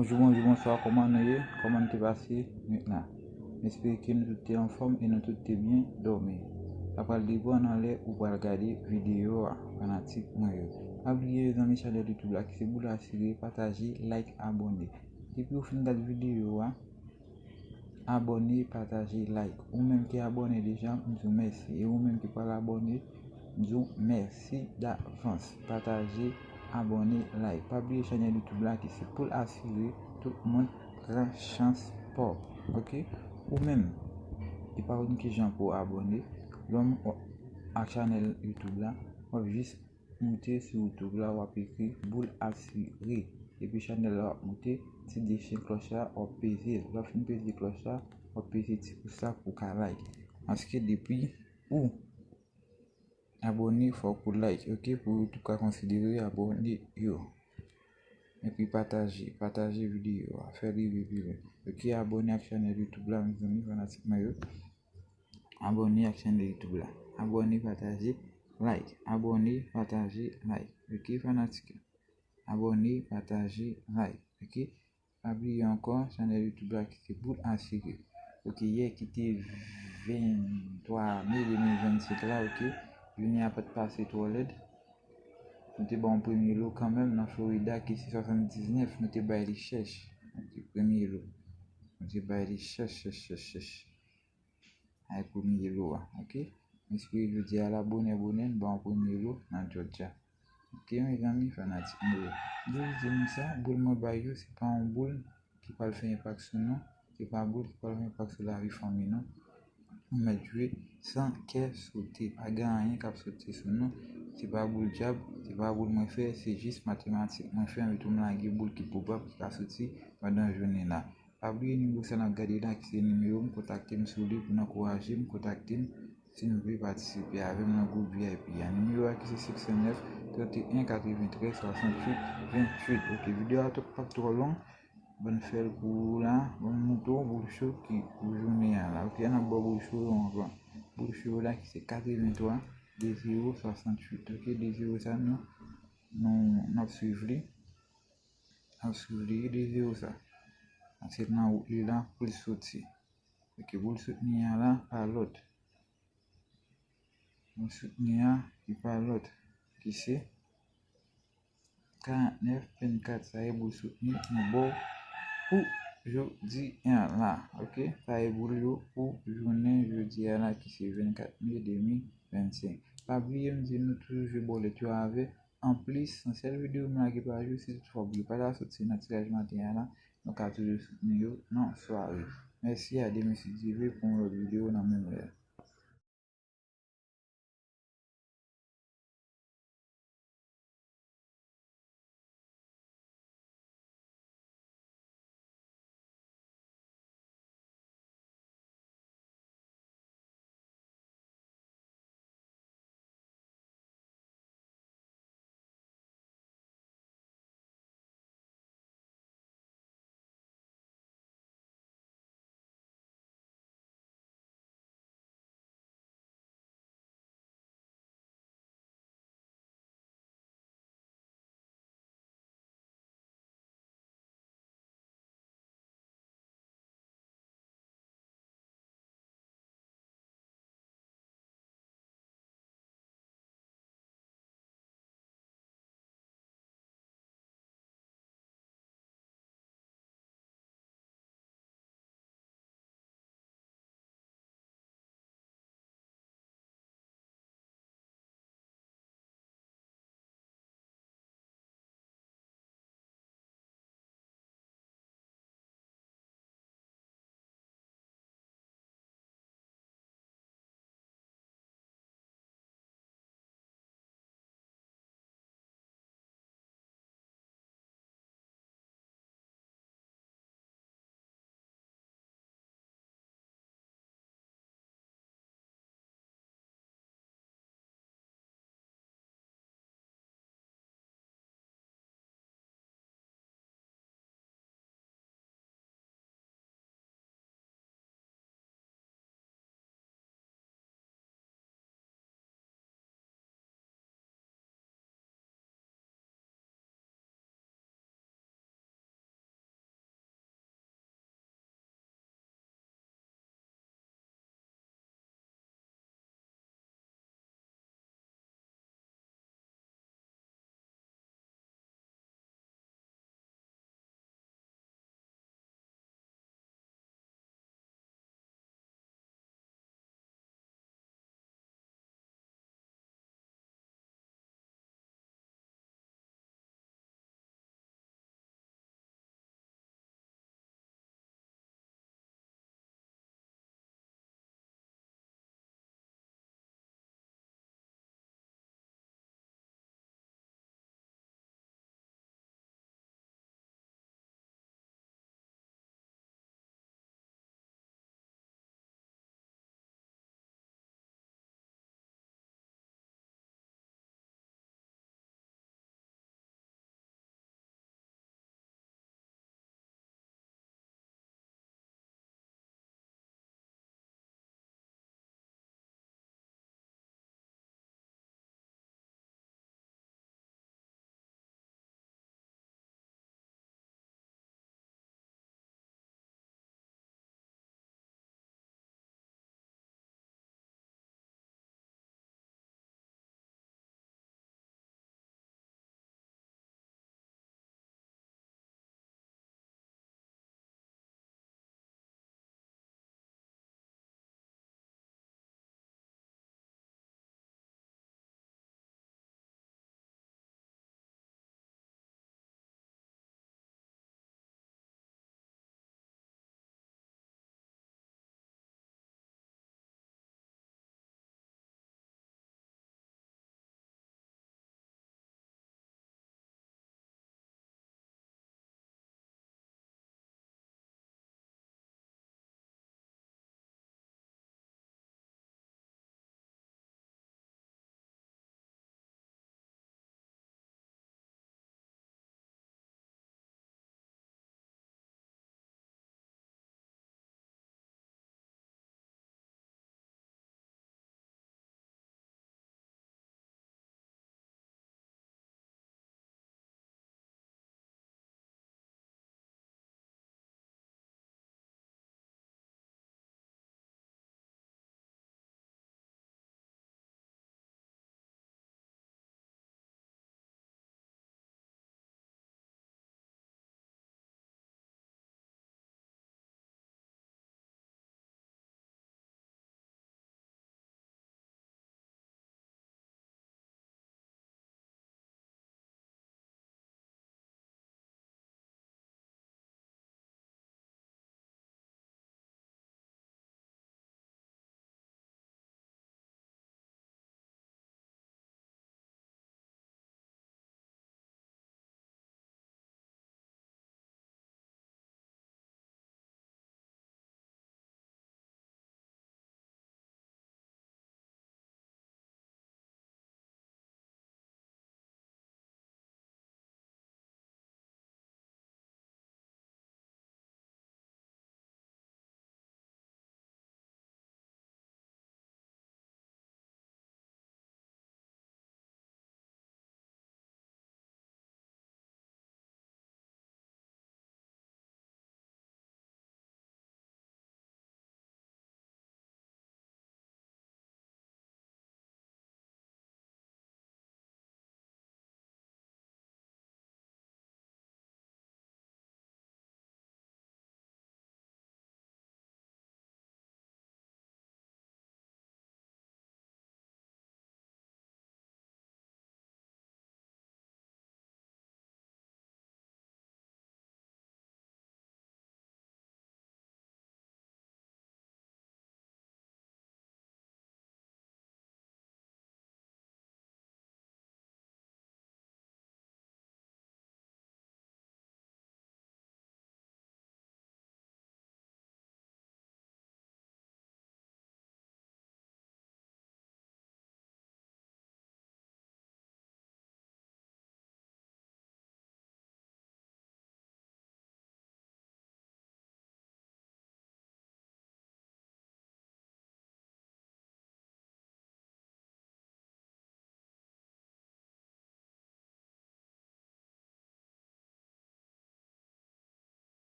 Bonjour, bonsoir, comment t'es passé maintenant? J'espère que nous sommes en forme et nous sommes bien dormi. Après le on allait ou pour regarder vidéo fanatique moi. N'oubliez les amis channel YouTube là qui c'est pour la série, partager, like, abonner. Depuis au fin de la vidéo, abonner, partager, like. Ou même qui est abonné déjà, nous vous merci. Et ou même qui pas abonné, nous vous merci d'avance. Partager, abonner, like. Pas oublier la chaîne YouTube là qui c'est pour assurer tout le monde grand chance pour. Ok? Ou même qui pas une question pour abonner, l'homme à chaîne YouTube là, on va juste monter sur YouTube là, on va écrire boule assurée. Et puis chaîne là, monter, c'est des chiens clochards au PC. L'offre une petite clochard au PC pour ça pour qu'à like. Parce que depuis ou abonner, faut pour like, ok? Pour tout cas considérer abonner yo. Et puis partager vidéo, faire des vidéos. Ok, abonner à la chaîne YouTube là, mes amis, fanatiques maillot. Abonner à la chaîne YouTube là. Abonner, partager, like. Abonner, partager, like. Ok, fanatique. Abonner, partager, like. Ok. Oubliez encore chaîne YouTube là qui c'est pour assurer. Ok, hier qui était 23 mai 2027 là, ok. Je n'ai pas passé toilette. Nous sommes bon premier lot quand même dans Florida qui c'est 79, nous sommes bail les cherche. Premier lot. Nous sommes bail les cherche. Avec premier lot, ok? J'espère que je dis à la bonne, bon premier lot dans Georgia. Ok, mes amis fanatiques. Je vous dis ça, boule mon bayou, c'est pas un boule qui peut faire impact sur nous, c'est pas un boule qui peut faire impact sur la vie famille, non? On m'a joué sans qu'elle sauter, pas gagner qu'à sauter sur nous. C'est pas boule diable, c'est pas boule moi faire, c'est juste mathématique. Moi faire un tout la boule qui peut pas sortir pendant la journée là. Pas oublier numéro ça n'a gardé là qui c'est numéro, me contacter me sur lui pour m'encourager, me contacter si vous voulez participer avec mon groupe VIP. Il y a un numéro qui c'est 609 31 93 68 28. OK, vidéo pas trop long. Bonne fête pour là, bon mouton, bon chaud qui pour journée là. OK, on a bon chaud on va. Bon chaud là qui c'est 83 068. OK, des 0 ça nous suivre des 0 ça. C'est maintenant où là pour le sortir. OK, vous le soutenir là par l'autre. Vous soutenir qui par l'autre. Qui c'est 49 24 ça est vous soutenir bon pour jeudi là, ok? Ça est pour journée jeudi là qui c'est 24 mai 2025. Pas oublier me dire nous toujours bon les tu avec en plus en cette vidéo là qui pas juste si tu oublies pas la sortie dans tirage matin là donc à toujours soutenir non soirée. Merci à des messieurs pour la vidéo dans même